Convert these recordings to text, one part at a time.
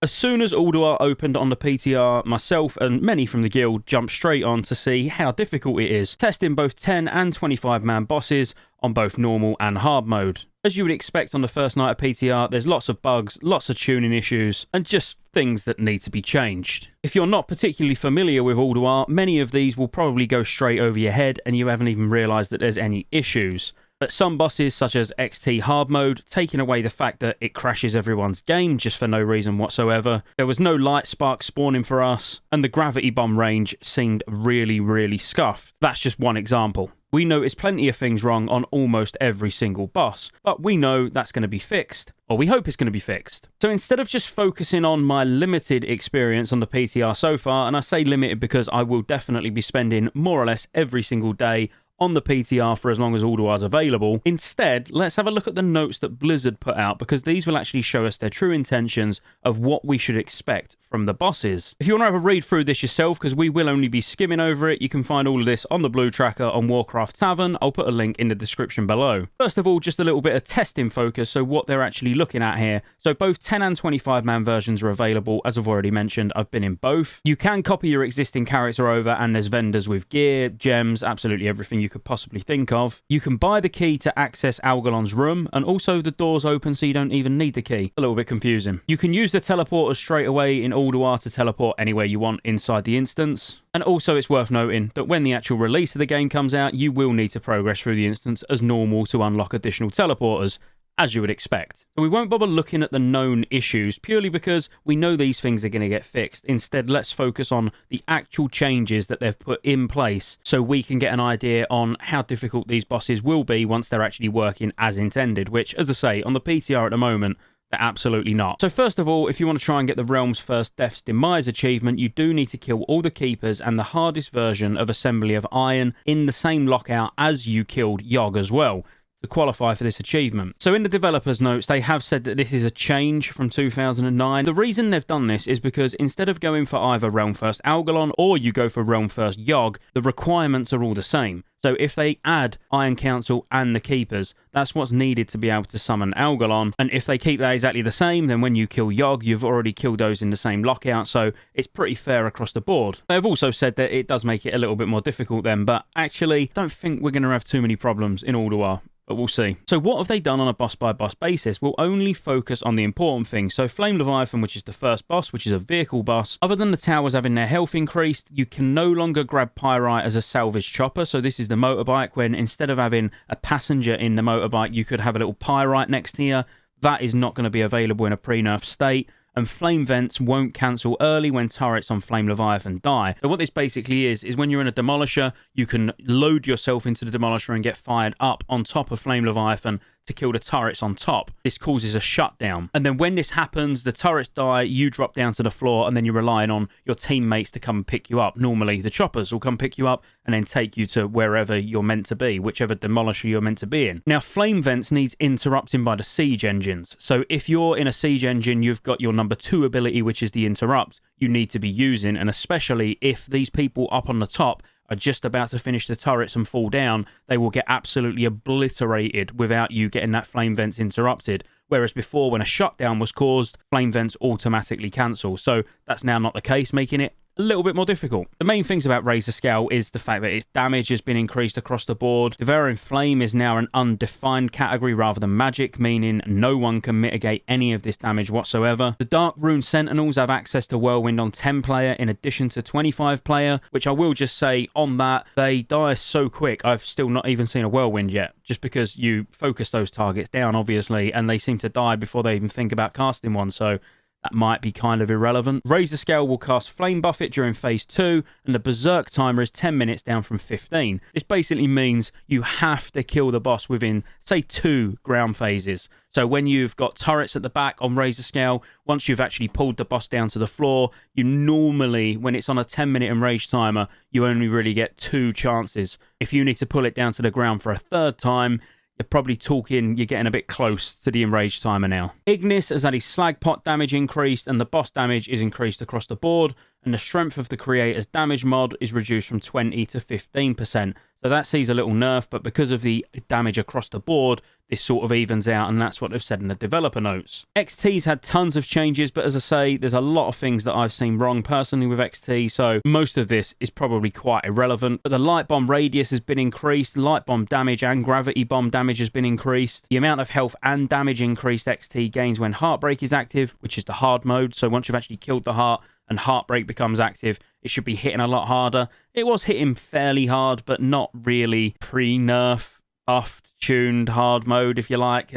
As soon as Ulduar opened on the PTR, myself and many from the guild jumped straight on to see how difficult it is, testing both 10 and 25 man bosses on both normal and hard mode. As you would expect on the first night of PTR, there's lots of bugs, lots of tuning issues, and just things that need to be changed. If you're not particularly familiar with Ulduar, many of these will probably go straight over your head and you haven't even realised that there's any issues. But some bosses, such as XT hard mode, taking away the fact that it crashes everyone's game just for no reason whatsoever. There was no light spark spawning for us, and the gravity bomb range seemed really scuffed. That's just one example. We noticed plenty of things wrong on almost every single boss, but we know that's going to be fixed, or we hope it's going to be fixed. So instead of just focusing on my limited experience on the PTR so far, and I say limited because I will definitely be spending more or less every single day on the PTR for as long as Ulduar's available. Instead, let's have a look at the notes that Blizzard put out, because these will actually show us their true intentions of what we should expect from the bosses. If you want to have a read through this yourself, because we will only be skimming over it, you can find all of this on the Blue Tracker on Warcraft Tavern. I'll put a link in the description below. First of all, just a little bit of testing focus, so what they're actually looking at here. So both 10 and 25 man versions are available, as I've already mentioned. I've been in both. You can copy your existing character over, and there's vendors with gear, gems, absolutely everything you could possibly think of. You can buy the key to access Algalon's room, and also the doors open so you don't even need the key. A little bit confusing. You can use the teleporters straight away in Ulduar to teleport anywhere you want inside the instance. And also it's worth noting that when the actual release of the game comes out, you will need to progress through the instance as normal to unlock additional teleporters, as you would expect. So we won't bother looking at the known issues purely because we know these things are going to get fixed. Instead, let's focus on the actual changes that they've put in place so we can get an idea on how difficult these bosses will be once they're actually working as intended, which, as I say, on the PTR at the moment, they're absolutely not. So first of all, if you want to try and get the Realm's First Death's Demise achievement, you do need to kill all the Keepers and the hardest version of Assembly of Iron in the same lockout as you killed Yogg as well, to qualify for this achievement. So in the developers' notes, they have said that this is a change from 2009. The reason they've done this is because instead of going for either Realm First Algalon or you go for Realm First Yogg, the requirements are all the same. So if they add Iron Council and the Keepers, that's what's needed to be able to summon Algalon. And if they keep that exactly the same, then when you kill Yogg, you've already killed those in the same lockout. So it's pretty fair across the board. They've also said that it does make it a little bit more difficult then, but actually, don't think we're going to have too many problems in Ulduar. But we'll see. So what have they done on a boss-by-boss basis? We'll only focus on the important things. So Flame Leviathan, which is the first boss, which is a vehicle boss. Other than the towers having their health increased, you can no longer grab Pyrite as a salvage chopper. So this is the motorbike, when instead of having a passenger in the motorbike, you could have a little Pyrite next to you. That is not going to be available in a pre-nerf state. And flame vents won't cancel early when turrets on Flame Leviathan die. So what this basically is when you're in a demolisher, you can load yourself into the demolisher and get fired up on top of Flame Leviathan to kill the turrets on top. This causes a shutdown. And then when this happens, the turrets die, you drop down to the floor, and then you're relying on your teammates to come and pick you up. Normally, the choppers will come pick you up and then take you to wherever you're meant to be, whichever demolisher you're meant to be in. Now, flame vents needs interrupting by the siege engines. So if you're in a siege engine, you've got your number 2 ability, which is the interrupt, you need to be using, and especially if these people up on the top are just about to finish the turrets and fall down, they will get absolutely obliterated without you getting that flame vents interrupted. Whereas before, when a shutdown was caused, flame vents automatically cancel. So that's now not the case, making it a little bit more difficult. The main things about Razor Scale is the fact that its damage has been increased across the board. Devouring Flame is now an undefined category rather than magic, meaning no one can mitigate any of this damage whatsoever. The Dark Rune Sentinels have access to Whirlwind on 10 player in addition to 25 player, which I will just say on that, they die so quick. I've still not even seen a Whirlwind yet, just because you focus those targets down, obviously, and they seem to die before they even think about casting one, so that might be kind of irrelevant. Razor Scale will cast Flame Buffet during phase 2, and the Berserk timer is 10 minutes down from 15. This basically means you have to kill the boss within, say, 2 ground phases. So when you've got turrets at the back on Razor Scale, once you've actually pulled the boss down to the floor, you normally, when it's on a 10-minute enrage timer, you only really get 2 chances. If you need to pull it down to the ground for a 3rd time, you're probably talking, you're getting a bit close to the enrage timer now. Ignis has had his slag pot damage increased, and the boss damage is increased across the board, and the strength of the creator's damage mod is reduced from 20 to 15%. So that sees a little nerf, but because of the damage across the board, this sort of evens out, and that's what they've said in the developer notes. XT's had tons of changes, but as I say, there's a lot of things that I've seen wrong personally with XT, so most of this is probably quite irrelevant. But the light bomb radius has been increased, light bomb damage and gravity bomb damage has been increased. The amount of health and damage increased XT gains when Heartbreak is active, which is the hard mode, so once you've actually killed the heart and Heartbreak becomes active, it should be hitting a lot harder. It was hitting fairly hard, but not really pre-nerf, buffed, tuned hard mode, if you like.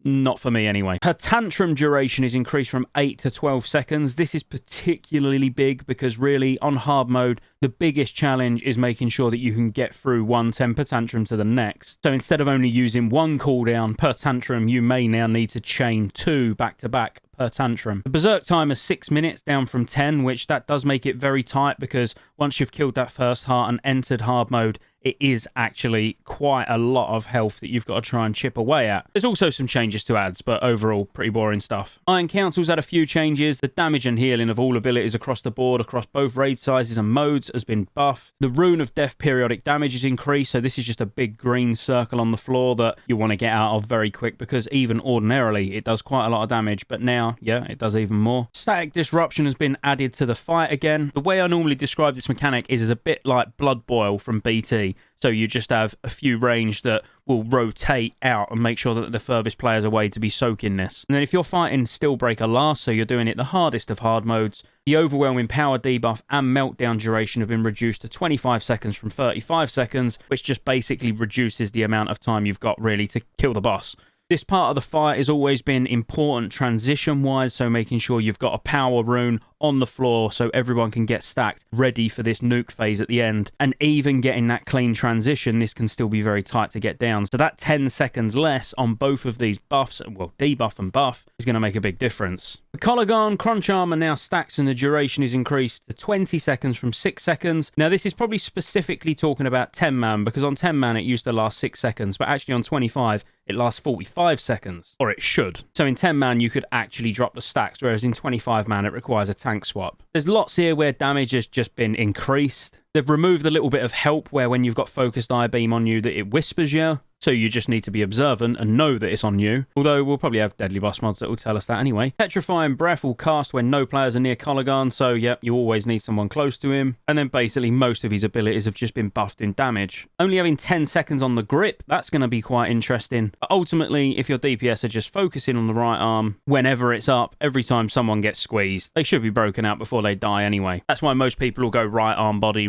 Not for me anyway. Her tantrum duration is increased from 8 to 12 seconds. This is particularly big because really on hard mode, the biggest challenge is making sure that you can get through one temper tantrum to the next. So instead of only using one cooldown per tantrum, you may now need to chain 2 back to back per tantrum. The berserk time is 6 minutes down from 10, which that does make it very tight because once you've killed that first heart and entered hard mode, it is actually quite a lot of health that you've got to try and chip away at. There's also some changes to adds, but overall, pretty boring stuff. Iron Council's had a few changes. The damage and healing of all abilities across the board, across both raid sizes and modes, has been buffed. The Rune of Death periodic damage is increased, so this is just a big green circle on the floor that you want to get out of very quick because even ordinarily, it does quite a lot of damage, but now, yeah, it does even more. Static Disruption has been added to the fight again. The way I normally describe this mechanic is as a bit like Blood Boil from BT. So you just have a few range that will rotate out and make sure that the furthest player's away to be soaking this. And then if you're fighting Stillbreaker last, so you're doing it the hardest of hard modes, the overwhelming power debuff and meltdown duration have been reduced to 25 seconds from 35 seconds, which just basically reduces the amount of time you've got really to kill the boss. This part of the fight has always been important transition-wise, so making sure you've got a power rune on the floor so everyone can get stacked ready for this nuke phase at the end. And even getting that clean transition, this can still be very tight to get down. So that 10 seconds less on both of these buffs, well, debuff and buff, is going to make a big difference. The Collar Crunch Armor now stacks and the duration is increased to 20 seconds from 6 seconds. Now this is probably specifically talking about 10-man, because on 10-man it used to last 6 seconds, but actually on 25 it lasts 45 seconds, or it should. So in 10-man you could actually drop the stacks, whereas in 25-man it requires a tank swap. There's lots here where damage has just been increased. They've removed the little bit of help where when you've got focused eye beam on you that it whispers you. So you just need to be observant and know that it's on you. Although we'll probably have deadly boss mods that will tell us that anyway. Petrifying Breath will cast when no players are near Collar, so yep, you always need someone close to him. And then basically most of his abilities have just been buffed in damage. Only having 10 seconds on the grip, that's going to be quite interesting. But ultimately, if your DPS are just focusing on the right arm, whenever it's up, every time someone gets squeezed, they should be broken out before they die anyway. That's why most people will go right arm body,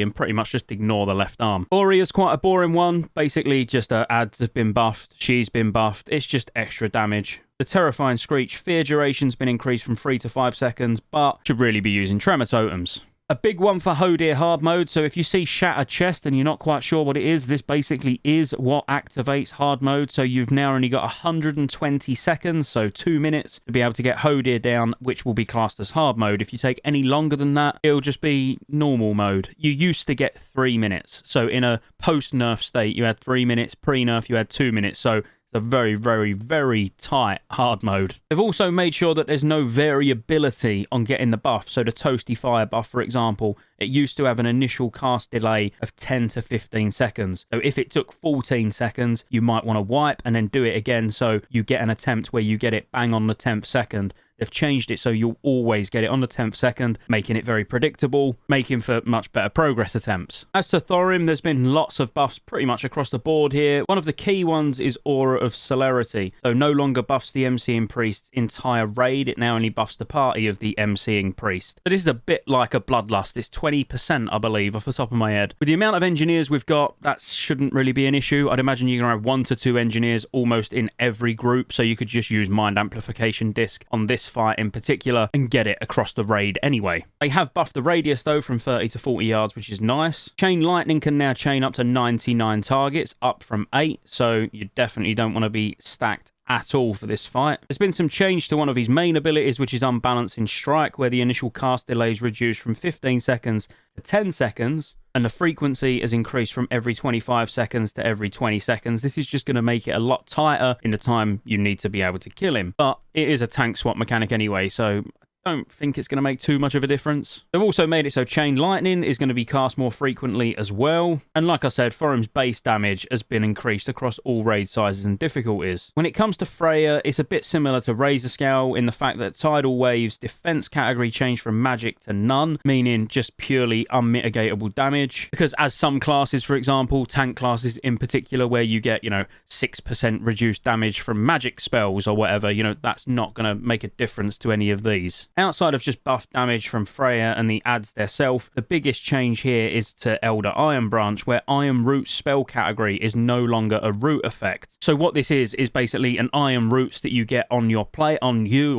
and pretty much just ignore the left arm. Ori is quite a boring one. Basically, just her ads have been buffed, she's been buffed, it's just extra damage. The Terrifying Screech fear duration's been increased from 3 to 5 seconds, but should really be using Tremor Totems. A big one for Hodir hard mode, so if you see Shattered Chest and you're not quite sure what it is, this basically is what activates hard mode, so you've now only got 120 seconds, so 2 minutes, to be able to get Hodir down, which will be classed as hard mode. If you take any longer than that, it'll just be normal mode. You used to get 3 minutes, so in a post-nerf state, you had 3 minutes, pre-nerf, you had 2 minutes, so a very, very, very tight hard mode. They've also made sure that there's no variability on getting the buff. So the Toasty Fire buff, for example, it used to have an initial cast delay of 10 to 15 seconds. So if it took 14 seconds, you might want to wipe and then do it again so you get an attempt where you get it bang on the 10th second. They've changed it so you'll always get it on the 10th second, making it very predictable, making for much better progress attempts. As to Thorim, there's been lots of buffs pretty much across the board here. One of the key ones is Aura of Celerity. So no longer buffs the MCing priest's entire raid, it now only buffs the party of the MCing priest. So this is a bit like a Bloodlust. It's 20%, I believe, off the top of my head. With the amount of engineers we've got, that shouldn't really be an issue. I'd imagine you're going to have 1 to 2 engineers almost in every group, so you could just use Mind Amplification Disc on this fight in particular and get it across the raid anyway. They have buffed the radius though from 30 to 40 yards, which is nice. Chain Lightning can now chain up to 99 targets, up from 8, so you definitely don't want to be stacked at all for this fight. There's been some change to one of his main abilities, which is Unbalancing Strike, where the initial cast delay is reduced from 15 seconds to 10 seconds, and the frequency has increased from every 25 seconds to every 20 seconds. This is just going to make it a lot tighter in the time you need to be able to kill him. But it is a tank swap mechanic anyway, so don't think it's going to make too much of a difference. They've also made it so Chain Lightning is going to be cast more frequently as well. And like I said, Thorim's base damage has been increased across all raid sizes and difficulties. When it comes to Freya, it's a bit similar to Razor Scale in the fact that Tidal Wave's defense category changed from magic to none, meaning just purely unmitigatable damage. Because as some classes, for example, tank classes in particular, where you get, 6% reduced damage from magic spells or whatever, that's not going to make a difference to any of these. Outside of just buff damage from Freya and the adds theirself, the biggest change here is to Elder Iron Branch, where Iron Root spell category is no longer a root effect. So what this is basically an Iron Roots that you get on you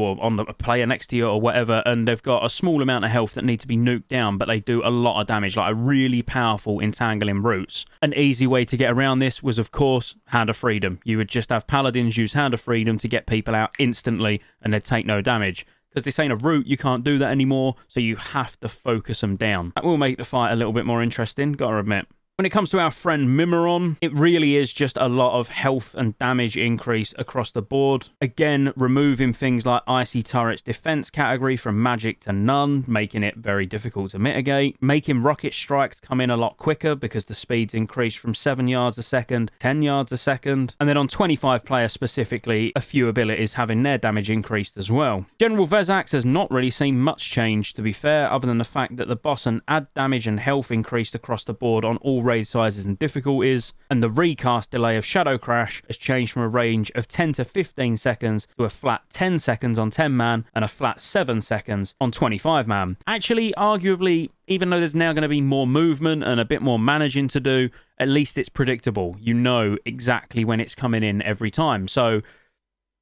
or on the player next to you or whatever, and they've got a small amount of health that need to be nuked down, but they do a lot of damage, like a really powerful entangling roots. An easy way to get around this was, of course, Hand of Freedom. You would just have Paladins use Hand of Freedom to get people out instantly, and they'd take no damage. Because this ain't a root, you can't do that anymore, so you have to focus them down. That will make the fight a little bit more interesting, gotta admit. When it comes to our friend Mimiron, it really is just a lot of health and damage increase across the board. Again, removing things like Icy Turret's defense category from magic to none, making it very difficult to mitigate. Making rocket strikes come in a lot quicker because the speeds increase from 7 yards a second, 10 yards a second. And then on 25 players specifically, a few abilities having their damage increased as well. General Vezax has not really seen much change, to be fair, other than the fact that the boss and add damage and health increased across the board on all raid sizes and difficulties, and the recast delay of Shadow Crash has changed from a range of 10 to 15 seconds to a flat 10 seconds on 10 man and a flat 7 seconds on 25 man. Actually, arguably, even though there's now going to be more movement and a bit more managing to do, at least it's predictable. You know exactly when it's coming in every time. So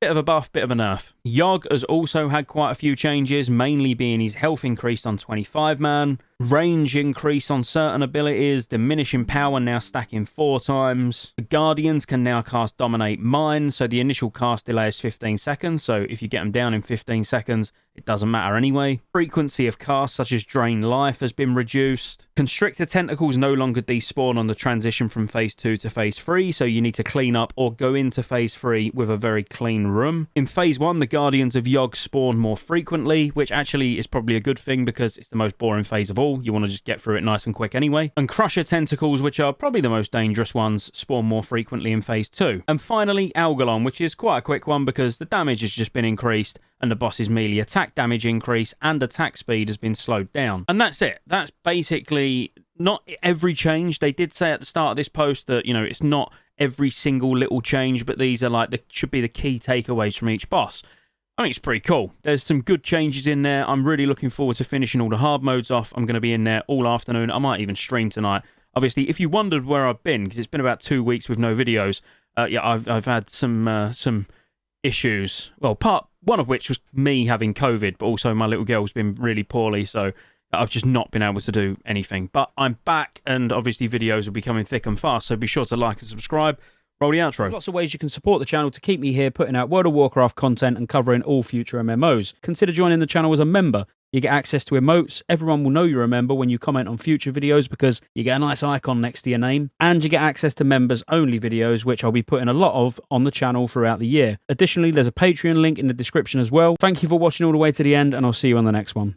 bit of a buff, bit of a nerf. Yogg has also had quite a few changes, mainly being his health increased on 25 man, range increase on certain abilities, diminishing power now stacking 4 times. The Guardians can now cast Dominate Mind, so the initial cast delay is 15 seconds, so if you get them down in 15 seconds, it doesn't matter anyway. Frequency of casts such as Drain Life has been reduced. Constrictor Tentacles no longer despawn on the transition from Phase 2 to Phase 3, so you need to clean up or go into Phase 3 with a very clean room. In Phase 1, the Guardians of Yogg spawn more frequently, which actually is probably a good thing because it's the most boring phase of all. You want to just get through it nice and quick anyway. And Crusher Tentacles, which are probably the most dangerous ones, spawn more frequently in Phase 2. And finally, Algalon, which is quite a quick one because the damage has just been increased and the boss's melee attack damage increase and attack speed has been slowed down. And that's it. That's basically not every change. They did say at the start of this post that, it's not every single little change, but these are should be the key takeaways from each boss. I think it's pretty cool. There's some good changes in there. I'm really looking forward to finishing all the hard modes off. I'm going to be in there all afternoon. I might even stream tonight. Obviously, if you wondered where I've been, because it's been about 2 weeks with no videos, I've had some issues. Well, one of which was me having COVID, but also my little girl's been really poorly, so I've just not been able to do anything. But I'm back, and obviously videos will be coming thick and fast, so be sure to like and subscribe. Roll the outro. There's lots of ways you can support the channel to keep me here putting out World of Warcraft content and covering all future MMOs. Consider joining the channel as a member. You get access to emotes. Everyone will know you're a member when you comment on future videos because you get a nice icon next to your name. And you get access to members-only videos, which I'll be putting a lot of on the channel throughout the year. Additionally, there's a Patreon link in the description as well. Thank you for watching all the way to the end, and I'll see you on the next one.